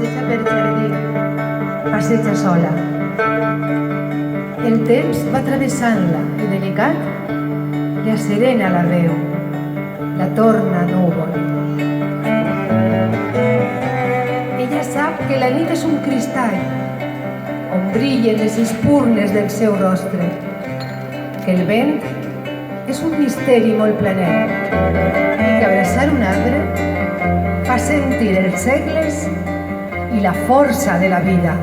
passeja per jardí, passeja sola. El temps va travessant-la i, delicat, li asserena la veu, la torna núvol. Ella sap que la nit és un cristall on brillen les espurnes del seu rostre, que el vent és un misteri molt planer i que abraçar un arbre fa sentir els segles i la força de la vida.